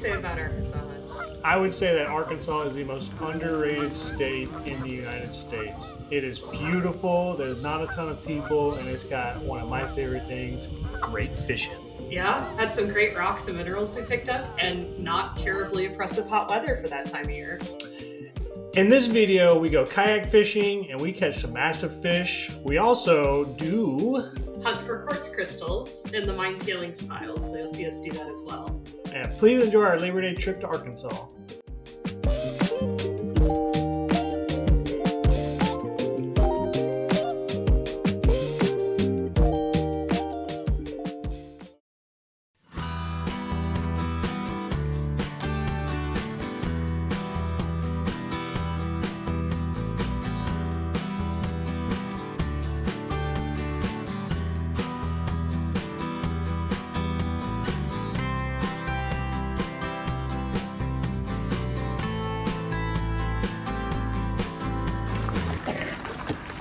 say about Arkansas? I would say that Arkansas is the most underrated state in the United States. It is beautiful, there's not a ton of people, and it's got one of my favorite things, great fishing. Yeah, had some great rocks and minerals we picked up, and not terribly oppressive hot weather for that time of year. In this video, we go kayak fishing and we catch some massive fish. We also do hunt for quartz crystals in the mine tailings piles, so you'll see us do that as well. And please enjoy our Labor Day trip to Arkansas.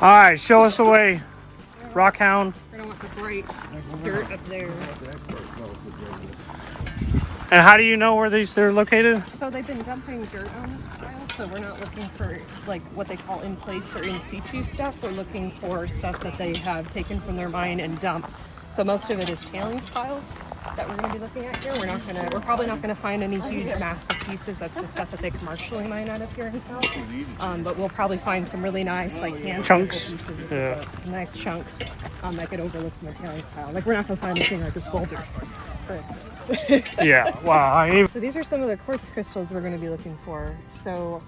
All right, show us the way, Rockhound. I don't want the bright dirt up there. And how do you know where they're located? So they've been dumping dirt on this pile, so we're not looking for like what they call in place or in situ stuff. We're looking for stuff that they have taken from their mine and dumped. So most of it is tailings piles that we're going to be looking at here. We're probably not going to find any huge massive pieces. That's the stuff that they commercially mine out of here in South. But we'll probably find some really nice like hand chunks, pieces of some nice chunks that get overlooked from the tailings pile. Like we're not going to find anything like this boulder, for instance. Yeah, wow. So these are some of the quartz crystals we're going to be looking for. So,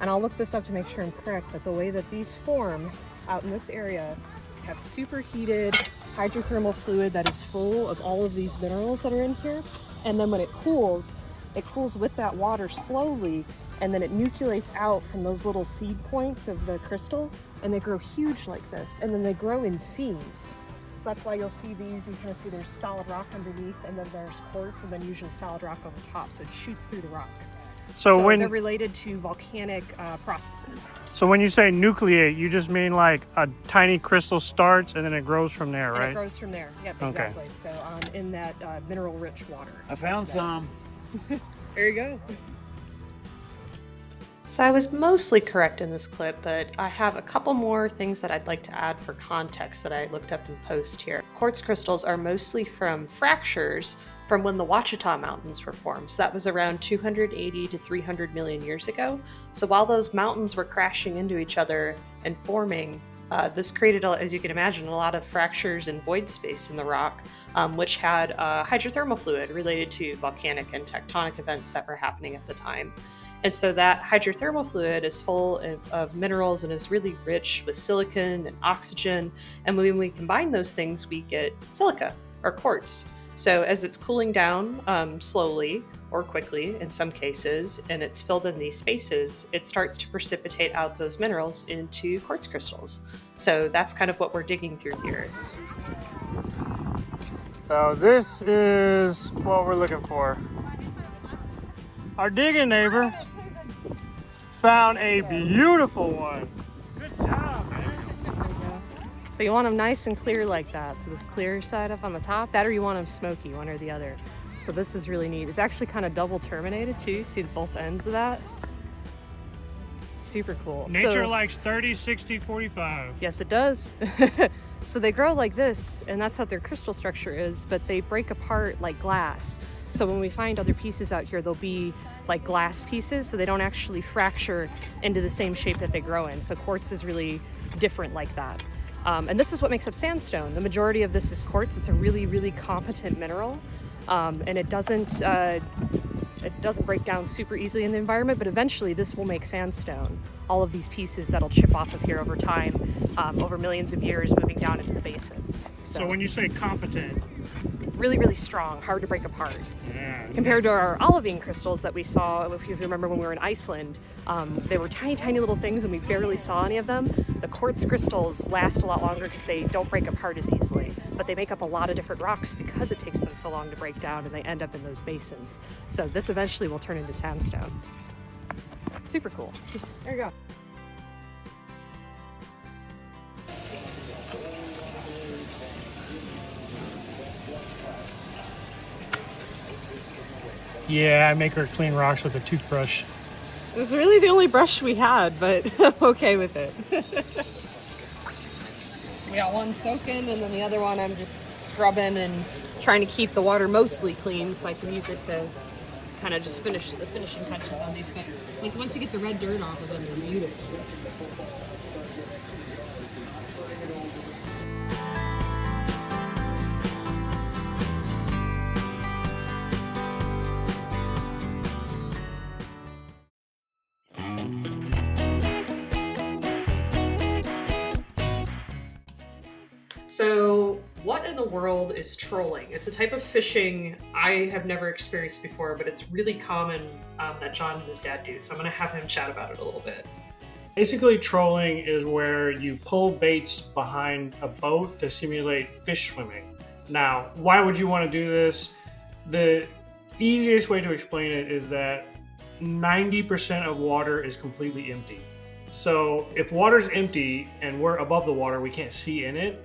and I'll look this up to make sure I'm correct, but the way that these form out in this area have superheated hydrothermal fluid that is full of all of these minerals that are in here. And then when it cools with that water slowly, and then it nucleates out from those little seed points of the crystal, and they grow huge like this, and then they grow in seams. So that's why you'll see these, you kind of see there's solid rock underneath, and then there's quartz, and then usually solid rock over top, so it shoots through the rock. So when they're related to volcanic processes. So when you say nucleate, you just mean like a tiny crystal starts and then it grows from there, right? And it grows from there, yep, exactly. Okay. So in that mineral-rich water. I found some. There you go. So I was mostly correct in this clip, but I have a couple more things that I'd like to add for context that I looked up in post here. Quartz crystals are mostly from fractures from when the Ouachita Mountains were formed. So that was around 280 to 300 million years ago. So while those mountains were crashing into each other and forming, this created, as you can imagine, a lot of fractures and void space in the rock, which had hydrothermal fluid related to volcanic and tectonic events that were happening at the time. And so that hydrothermal fluid is full of minerals and is really rich with silicon and oxygen. And when we combine those things, we get silica or quartz. So as it's cooling down slowly or quickly in some cases, and it's filled in these spaces, it starts to precipitate out those minerals into quartz crystals. So that's kind of what we're digging through here. So this is what we're looking for. Our digging neighbor found a beautiful one. Good job, man. So you want them nice and clear like that. So this clear side up on the top, that or you want them smoky, one or the other. So this is really neat. It's actually kind of double terminated too. See both ends of that? Super cool. Nature likes 30, 60, 45. Yes, it does. So they grow like this, and that's how their crystal structure is, but they break apart like glass. So when we find other pieces out here, they'll be like glass pieces, so they don't actually fracture into the same shape that they grow in. So quartz is really different like that. And this is what makes up sandstone. The majority of this is quartz. It's a really, really competent mineral, and it doesn't break down super easily in the environment, but eventually this will make sandstone. All of these pieces that'll chip off of here over time, over millions of years, moving down into the basins. So when you say competent, really, really strong, hard to break apart. Yeah. Compared to our olivine crystals that we saw, if you remember when we were in Iceland, they were tiny, tiny little things and we barely saw any of them. The quartz crystals last a lot longer because they don't break apart as easily, but they make up a lot of different rocks because it takes them so long to break down and they end up in those basins. So this eventually will turn into sandstone. Super cool. There you go. Yeah, I make her clean rocks with a toothbrush. It was really the only brush we had, but I'm okay with it. We got one soaking, and then the other one I'm just scrubbing and trying to keep the water mostly clean so I can use it to kind of just finish the finishing touches on these. But like once you get the red dirt off of them, they're beautiful. So, what in the world is trolling? It's a type of fishing I have never experienced before, but it's really common that John and his dad do. So, I'm going to have him chat about it a little bit. Basically, trolling is where you pull baits behind a boat to simulate fish swimming. Now, why would you want to do this? The easiest way to explain it is that 90% of water is completely empty. So, if water's empty and we're above the water, we can't see in it.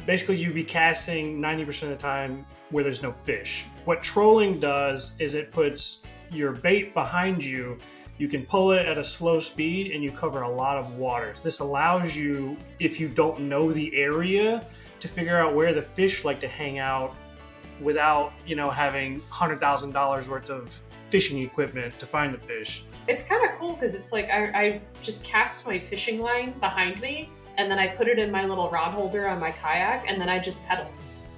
Basically, you'd be casting 90% of the time where there's no fish. What trolling does is it puts your bait behind you. You can pull it at a slow speed and you cover a lot of water. This allows you, if you don't know the area, to figure out where the fish like to hang out without, having $100,000 worth of fishing equipment to find the fish. It's kind of cool because it's like I just cast my fishing line behind me, and then I put it in my little rod holder on my kayak, and then I just pedal.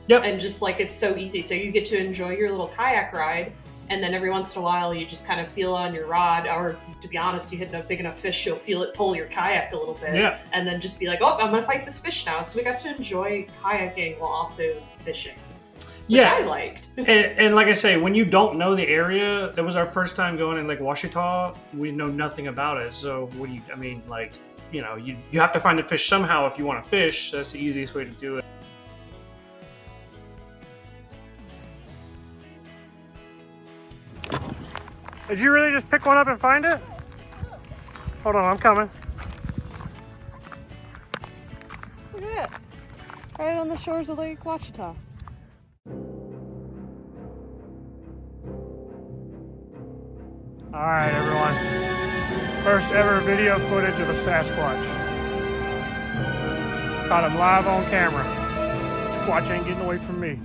Yep. And just like, it's so easy. So you get to enjoy your little kayak ride, and then every once in a while you just kind of feel on your rod, or to be honest, you hit a big enough fish, you'll feel it pull your kayak a little bit. Yeah. And then just be like, oh, I'm gonna fight this fish now. So we got to enjoy kayaking while also fishing. Which I liked. and like I say, when you don't know the area, that was our first time going in Lake Ouachita. We know nothing about it. So what do you have to find the fish somehow if you want to fish. That's the easiest way to do it. Did you really just pick one up and find it? Hold on, I'm coming. Look at that. Right on the shores of Lake Ouachita. All right, everyone. First ever video footage of a Sasquatch. Caught him live on camera. Squatch ain't getting away from me.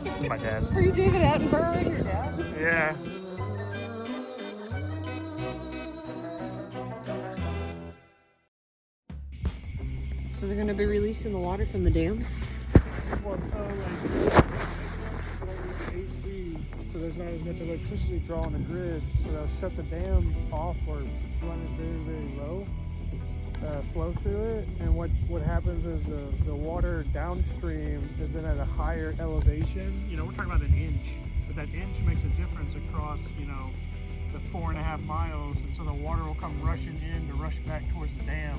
That's my dad. Are you David Attenborough, your dad? Yeah. So they're going to be releasing the water from the dam? Well, AC, so there's not as much electricity draw on the grid, so they'll shut the dam off or run it very, very low, flow through it, and what happens is the water downstream is then at a higher elevation. We're talking about an inch, but that inch makes a difference across, the 4.5 miles, and so the water will come rushing in to rush back towards the dam.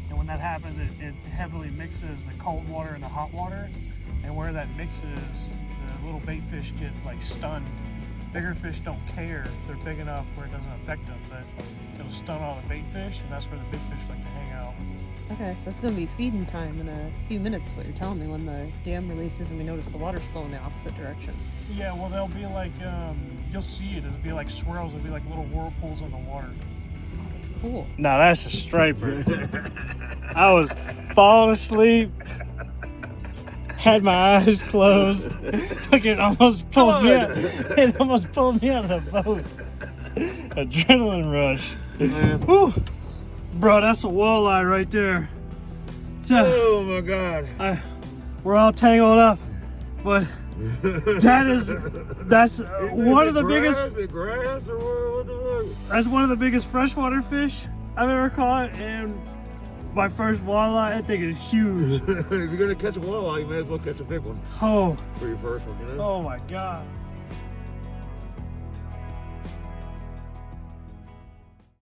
And when that happens, it heavily mixes the cold water and the hot water. And where that mixes, the little bait fish get stunned. Bigger fish don't care. They're big enough where it doesn't affect them, but it'll stun all the bait fish, and that's where the big fish like to hang out. Okay, so it's going to be feeding time in a few minutes, what you're telling me, when the dam releases and we notice the water's flowing the opposite direction. Yeah, well, they'll be like, you'll see it. It'll be like swirls. It'll be like little whirlpools in the water. That's cool. No, that's a striper. I was falling asleep, had my eyes closed. It almost pulled me out. It almost pulled me out of the boat. Adrenaline rush. Whew. Bro, that's a walleye right there. Oh my God. We're all tangled up, but that's one of the biggest. The grass or what the fuck? That's one of the biggest freshwater fish I've ever caught, and my first walleye, I think it's huge. If you're gonna catch a walleye, you may as well catch a big one Oh, for your first one, oh my God.